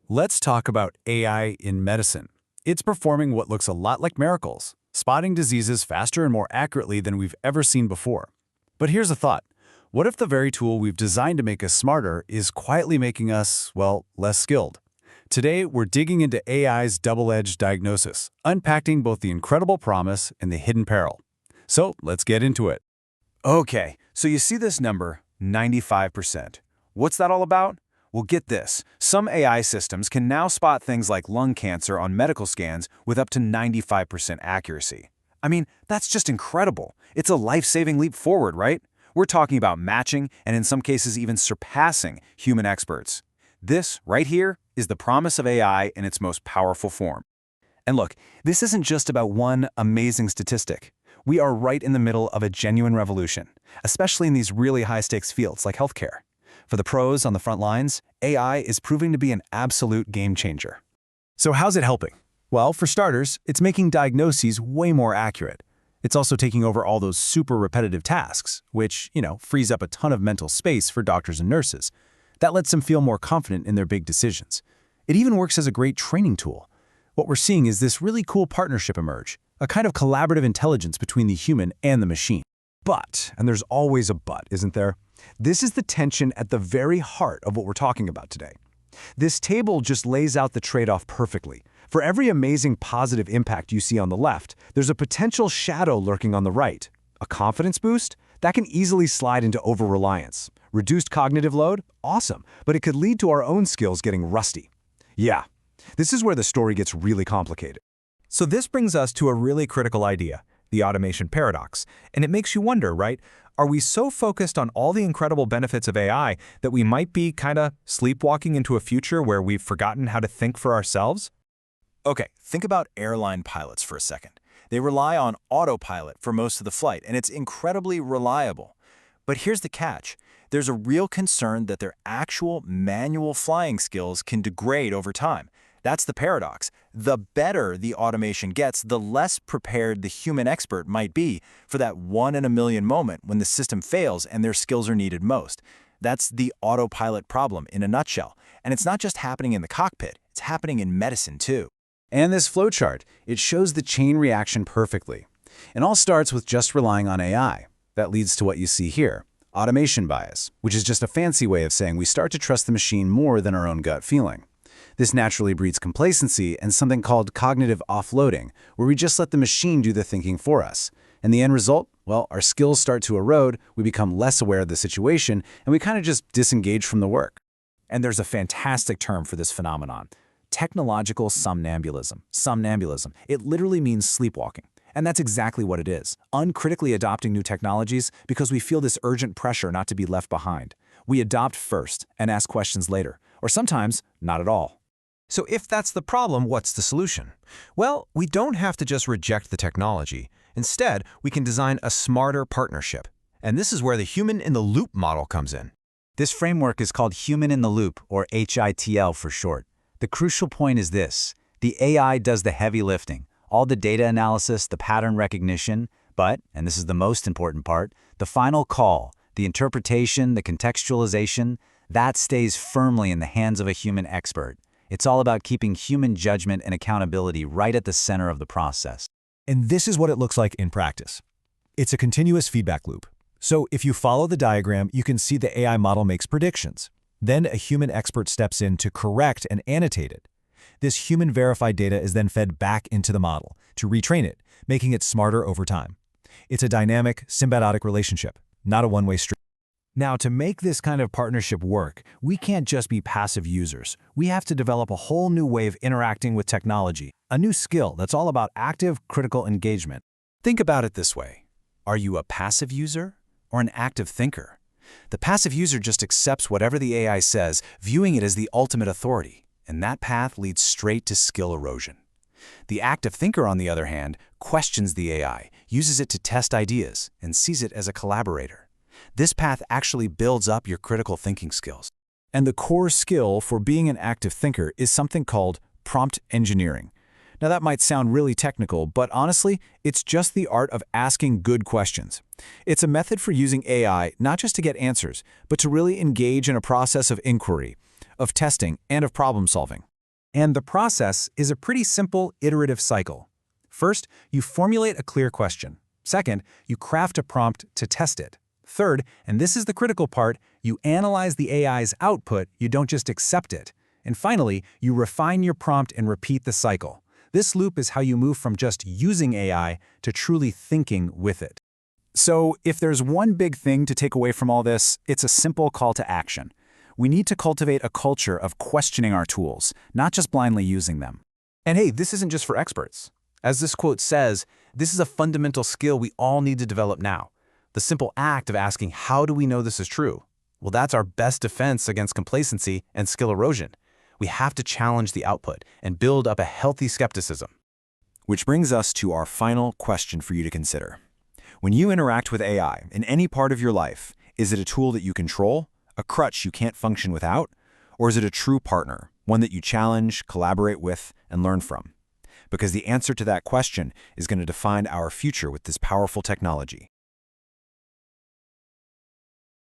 Let's talk about AI in medicine. It's performing what looks a lot like miracles, spotting diseases faster and more accurately than we've ever seen before. But here's a thought. What if the very tool we've designed to make us smarter is quietly making us, well, less skilled? Today, we're digging into AI's double-edged diagnosis, unpacking both the incredible promise and the hidden peril. So let's get into it. Okay, so you see this number, 95%. What's that all about? Well, get this. Some AI systems can now spot things like lung cancer on medical scans with up to 95% accuracy. I mean, that's just incredible. It's a life-saving leap forward, right? We're talking about matching and in some cases even surpassing human experts. This, right here, is the promise of AI in its most powerful form. And look, this isn't just about one amazing statistic. We are right in the middle of a genuine revolution, especially in these really high-stakes fields like healthcare. For the pros on the front lines, AI is proving to be an absolute game changer. So how's it helping? Well, for starters, it's making diagnoses way more accurate. It's also taking over all those super repetitive tasks, which, frees up a ton of mental space for doctors and nurses. That lets them feel more confident in their big decisions. It even works as a great training tool. What we're seeing is this really cool partnership emerge, a kind of collaborative intelligence between the human and the machine. But, and there's always a but, isn't there? This is the tension at the very heart of what we're talking about today. This table just lays out the trade-off perfectly. For every amazing positive impact you see on the left, there's a potential shadow lurking on the right. A confidence boost? That can easily slide into over-reliance. Reduced cognitive load? Awesome, but it could lead to our own skills getting rusty. Yeah, this is where the story gets really complicated. So this brings us to a really critical idea, the automation paradox. And it makes you wonder, right? Are we so focused on all the incredible benefits of AI that we might be kinda sleepwalking into a future where we've forgotten how to think for ourselves? Okay, think about airline pilots for a second. They rely on autopilot for most of the flight, and it's incredibly reliable. But here's the catch. There's a real concern that their actual manual flying skills can degrade over time. That's the paradox. The better the automation gets, the less prepared the human expert might be for that one-in-a-million moment when the system fails and their skills are needed most. That's the autopilot problem in a nutshell. And it's not just happening in the cockpit, it's happening in medicine too. And this flowchart, it shows the chain reaction perfectly. It all starts with just relying on AI. That leads to what you see here, automation bias, which is just a fancy way of saying we start to trust the machine more than our own gut feeling. This naturally breeds complacency and something called cognitive offloading, where we just let the machine do the thinking for us. And the end result? Well, our skills start to erode, we become less aware of the situation, and we kind of just disengage from the work. And there's a fantastic term for this phenomenon. Technological somnambulism. Somnambulism. It literally means sleepwalking. And that's exactly what it is. Uncritically adopting new technologies because we feel this urgent pressure not to be left behind. We adopt first and ask questions later, or sometimes not at all. So if that's the problem, what's the solution? Well, we don't have to just reject the technology. Instead, we can design a smarter partnership. And this is where the human-in-the-loop model comes in. This framework is called Human-in-the-Loop, or HITL for short. The crucial point is this. The AI does the heavy lifting, all the data analysis, the pattern recognition, but, and this is the most important part, the final call, the interpretation, the contextualization, that stays firmly in the hands of a human expert. It's all about keeping human judgment and accountability right at the center of the process. And this is what it looks like in practice. It's a continuous feedback loop. So if you follow the diagram, you can see the AI model makes predictions. Then a human expert steps in to correct and annotate it. This human-verified data is then fed back into the model to retrain it, making it smarter over time. It's a dynamic, symbiotic relationship, not a one-way street. Now, to make this kind of partnership work, we can't just be passive users. We have to develop a whole new way of interacting with technology, a new skill that's all about active, critical engagement. Think about it this way. Are you a passive user or an active thinker? The passive user just accepts whatever the AI says, viewing it as the ultimate authority, and that path leads straight to skill erosion. The active thinker, on the other hand, questions the AI, uses it to test ideas, and sees it as a collaborator. This path actually builds up your critical thinking skills. And the core skill for being an active thinker is something called prompt engineering. Now that might sound really technical, but honestly, it's just the art of asking good questions. It's a method for using AI not just to get answers, but to really engage in a process of inquiry, of testing, and of problem solving. And the process is a pretty simple iterative cycle. First, you formulate a clear question. Second, you craft a prompt to test it. Third, and this is the critical part, you analyze the AI's output, you don't just accept it. And finally, you refine your prompt and repeat the cycle. This loop is how you move from just using AI to truly thinking with it. So, if there's one big thing to take away from all this, it's a simple call to action. We need to cultivate a culture of questioning our tools, not just blindly using them. And hey, this isn't just for experts. As this quote says, this is a fundamental skill we all need to develop now. The simple act of asking, how do we know this is true? Well, that's our best defense against complacency and skill erosion. We have to challenge the output and build up a healthy skepticism. Which brings us to our final question for you to consider. When you interact with AI in any part of your life, is it a tool that you control, a crutch you can't function without, or is it a true partner, one that you challenge, collaborate with, and learn from? Because the answer to that question is going to define our future with this powerful technology.